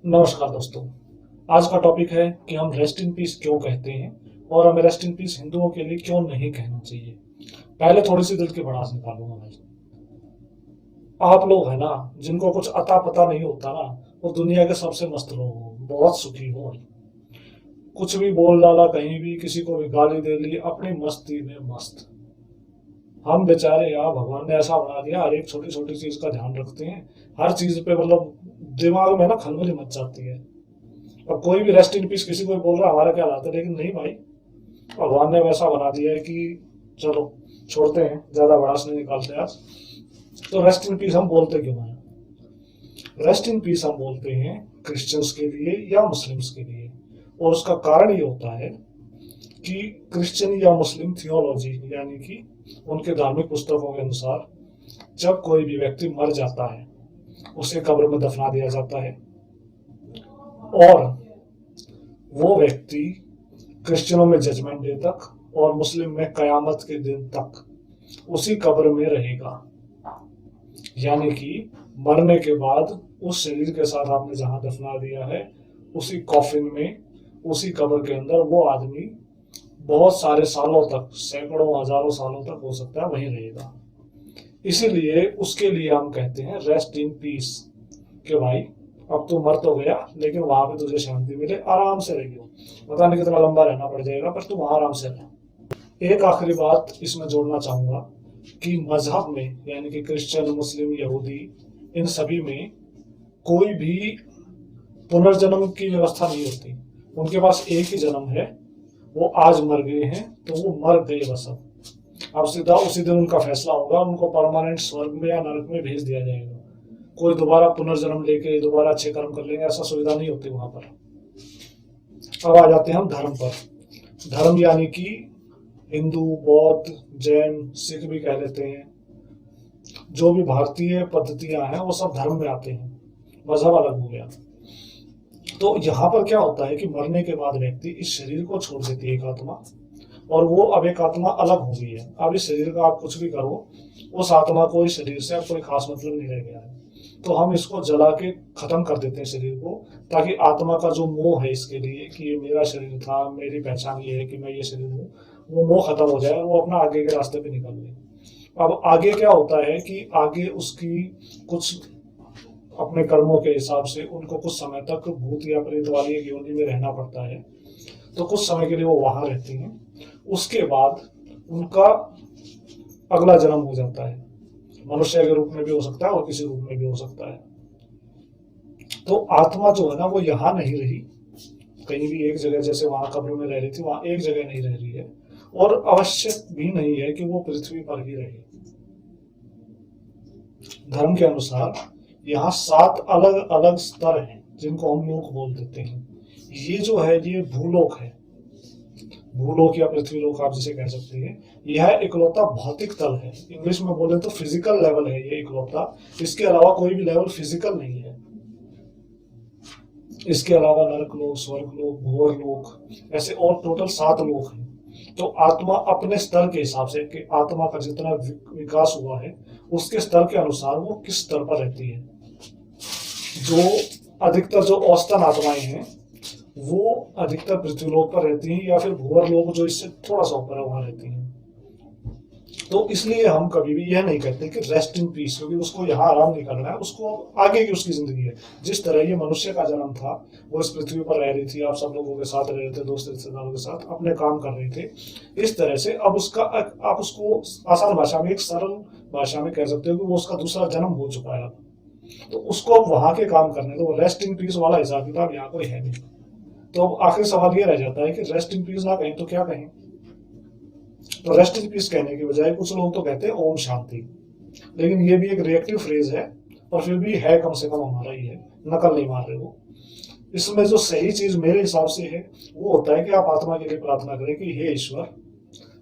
नमस्कार दोस्तों। आज का टॉपिक है कि हम रेस्ट इन पीस क्यों कहते हैं और हमें रेस्ट इन पीस हिंदुओं के लिए क्यों नहीं कहना चाहिए। पहले थोड़ी सी दिल की भड़ास निकालूंगा भाई। आप लोग है ना, जिनको कुछ अता पता नहीं होता ना, वो दुनिया के सबसे मस्त लोग हो, बहुत सुखी हो। कुछ भी बोल डाला, कहीं भी किसी को भी गाली दे ली, अपनी मस्ती में मस्त। हम बेचारे यार, भगवान ने ऐसा बना दिया, हर एक छोटी छोटी चीज का ध्यान रखते हैं। हर चीज पे मतलब दिमाग में ना खलबली मच जाती है। अब कोई भी रेस्ट इन पीस किसी को भी बोल रहा है हमारा क्या हालत है, लेकिन नहीं भाई, भगवान ने वैसा बना दिया है कि चलो छोड़ते हैं, ज्यादा भड़ास नहीं निकालते आज। तो रेस्ट इन पीस हम बोलते क्यों हैं? रेस्ट इन पीस हम बोलते हैं क्रिश्चियंस के लिए या मुस्लिम्स के लिए। और उसका कारण ये होता है कि क्रिश्चियन या मुस्लिम थियोलॉजी यानी कि उनके धार्मिक पुस्तकों के अनुसार जब कोई भी व्यक्ति मर जाता है, उसे कब्र में दफना दिया जाता है और वो व्यक्ति क्रिश्चियनों में जजमेंट डे तक और मुस्लिम में कयामत के दिन तक उसी कब्र में रहेगा। यानी कि मरने के बाद उस शरीर के साथ आपने जहां दफना दिया है, उसी कॉफिन में, उसी कब्र के अंदर वो आदमी बहुत सारे सालों तक, सैकड़ों हजारों सालों तक हो सकता है वहीं रहेगा। इसीलिए उसके लिए हम कहते हैं रेस्ट इन पीस, कि भाई अब तू मर तो गया, लेकिन वहां पे तुझे शांति मिले, आराम से रहियो। पता नहीं कितना लंबा रहना पड़ जाएगा, पर तू वहां आराम से रह। एक आखिरी बात इसमें जोड़ना चाहूंगा कि मजहब में यानी कि क्रिश्चियन, मुस्लिम, यहूदी, इन सभी में कोई भी पुनर्जन्म की व्यवस्था नहीं होती। उनके पास एक ही जन्म है। वो आज मर गए हैं तो वो मर गए बस। अब सीधा उसी दिन उनका फैसला होगा, उनको परमानेंट स्वर्ग में या नरक में भेज दिया जाएगा। कोई दोबारा पुनर्जन्म लेके दोबारा अच्छे कर्म कर लेंगे, ऐसा सुविधा नहीं होती वहां पर। अब आ जाते हैं हम धर्म पर। धर्म यानी कि हिंदू, बौद्ध, जैन, सिख भी कह लेते हैं। जो भी भारतीय पद्धतियां हैं वो सब धर्म में आते हैं, मजहब अलग हो गया। तो यहाँ पर क्या होता है कि मरने के बाद व्यक्ति इस शरीर को छोड़ देती है एक आत्मा, और वो अब एक आत्मा अलग हो गई है। अब इस शरीर का आप कुछ भी करो, उस आत्मा को इस शरीर से अब कोई खास मतलब नहीं रह गया है। तो हम इसको जला के खत्म कर देते हैं शरीर को, ताकि आत्मा का जो मोह है इसके लिए कि ये मेरा शरीर था, मेरी पहचान ये है कि मैं ये शरीर हूँ, वो मोह खत्म हो जाए और वो अपना आगे के रास्ते पे निकल ले। अब आगे क्या होता है कि आगे उसकी कुछ अपने कर्मों के हिसाब से उनको कुछ समय तक भूत या प्रेत वाली एक योनि में रहना पड़ता है। तो कुछ समय के लिए वो वहां रहती हैं। उसके बाद उनका अगला जन्म हो जाता है, मनुष्य के रूप में भी हो सकता है और किसी रूप में भी हो सकता है। तो आत्मा जो है ना, वो यहाँ नहीं रही कहीं भी एक जगह, जैसे वहां कब्र में रह रही थी, वहां एक जगह नहीं रह रही है। और आवश्यक भी नहीं है कि वो पृथ्वी पर ही रहे। धर्म के अनुसार यहाँ 7 अलग अलग स्तर हैं जिनको हम लोक बोल देते हैं। ये जो है ये भूलोक है, भूलोक या पृथ्वी लोक आप जिसे कह सकते हैं। यह इकलौता भौतिक तल है, इंग्लिश में बोले तो फिजिकल लेवल है ये इकलौता। इसके अलावा कोई भी लेवल फिजिकल नहीं है। इसके अलावा नरक लोक, स्वर्ग लोक, भूवर लोक, ऐसे और टोटल 7 लोक हैं। तो आत्मा अपने स्तर के हिसाब से कि आत्मा का जितना विकास हुआ है उसके स्तर के अनुसार वो किस स्तर पर रहती है। जो अधिकतर जो औसतन आत्माएं हैं वो अधिकतर पृथ्वीलोक पर रहती हैं, या फिर भूवर लोक जो इससे थोड़ा सा ऊपर है वहां रहती हैं। तो इसलिए हम कभी भी यह नहीं कहते कि रेस्ट इन पीस, क्योंकि उसको यहाँ आराम नहीं करना है, उसको आगे की उसकी जिंदगी है। जिस तरह ये मनुष्य का जन्म था, वो इस पृथ्वी पर रह रही थी, आप सब लोगों के साथ रह रहे थे, दोस्त रिश्तेदारों के साथ अपने काम कर रहे थे। इस तरह से अब उसका, आप उसको आसान भाषा में, एक सरल भाषा में कह सकते हो कि वो उसका दूसरा जन्म हो चुका है। तो उसको अब वहां के काम करने दो। रेस्ट इन पीस वाला हिसाब किताब यहाँ कोई है नहीं। तो अब आखिर सवाल ये रह जाता है कि रेस्ट इन पीस ना कहें तो क्या कहें? तो रेस्ट इन पीस कहने की बजाय कुछ लोग तो कहते हैं ओम शांति, लेकिन ये भी एक रिएक्टिव फ्रेज है, और फिर भी है कम से कम हमारा ही है, नकल नहीं मार रहे हो। इसमें जो सही चीज मेरे हिसाब से है वो होता है कि आप आत्मा के लिए प्रार्थना करें कि हे ईश्वर,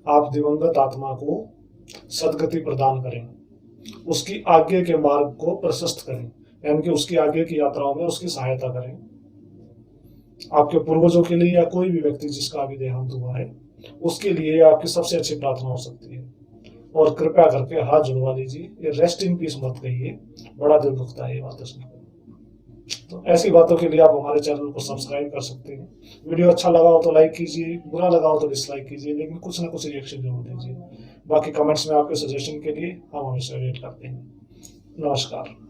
आप दिवंगत आत्मा को सदगति प्रदान करें, उसकी आगे के मार्ग को प्रशस्त करें, यानी कि उसकी आगे की यात्राओं में उसकी सहायता करें। आपके पूर्वजों के लिए या कोई भी व्यक्ति जिसका अभी देहांत हुआ है उसके लिए आपकी सबसे अच्छी प्रार्थना हो सकती है। और कृपया करके हाथ जुड़वा लीजिए, ये रेस्ट इन पीस मत कहिए, बड़ा दिल दुखता है ये बात सुनकर। तो तो ऐसी बातों के लिए आप हमारे चैनल को सब्सक्राइब कर सकते हैं। वीडियो अच्छा लगा हो तो लाइक कीजिए, बुरा लगा हो तो डिसलाइक कीजिए, लेकिन कुछ ना कुछ रिएक्शन जरूर दीजिए। बाकी कमेंट्स में आपके सजेशन के लिए हम हमेशा वेट करते हैं। नमस्कार।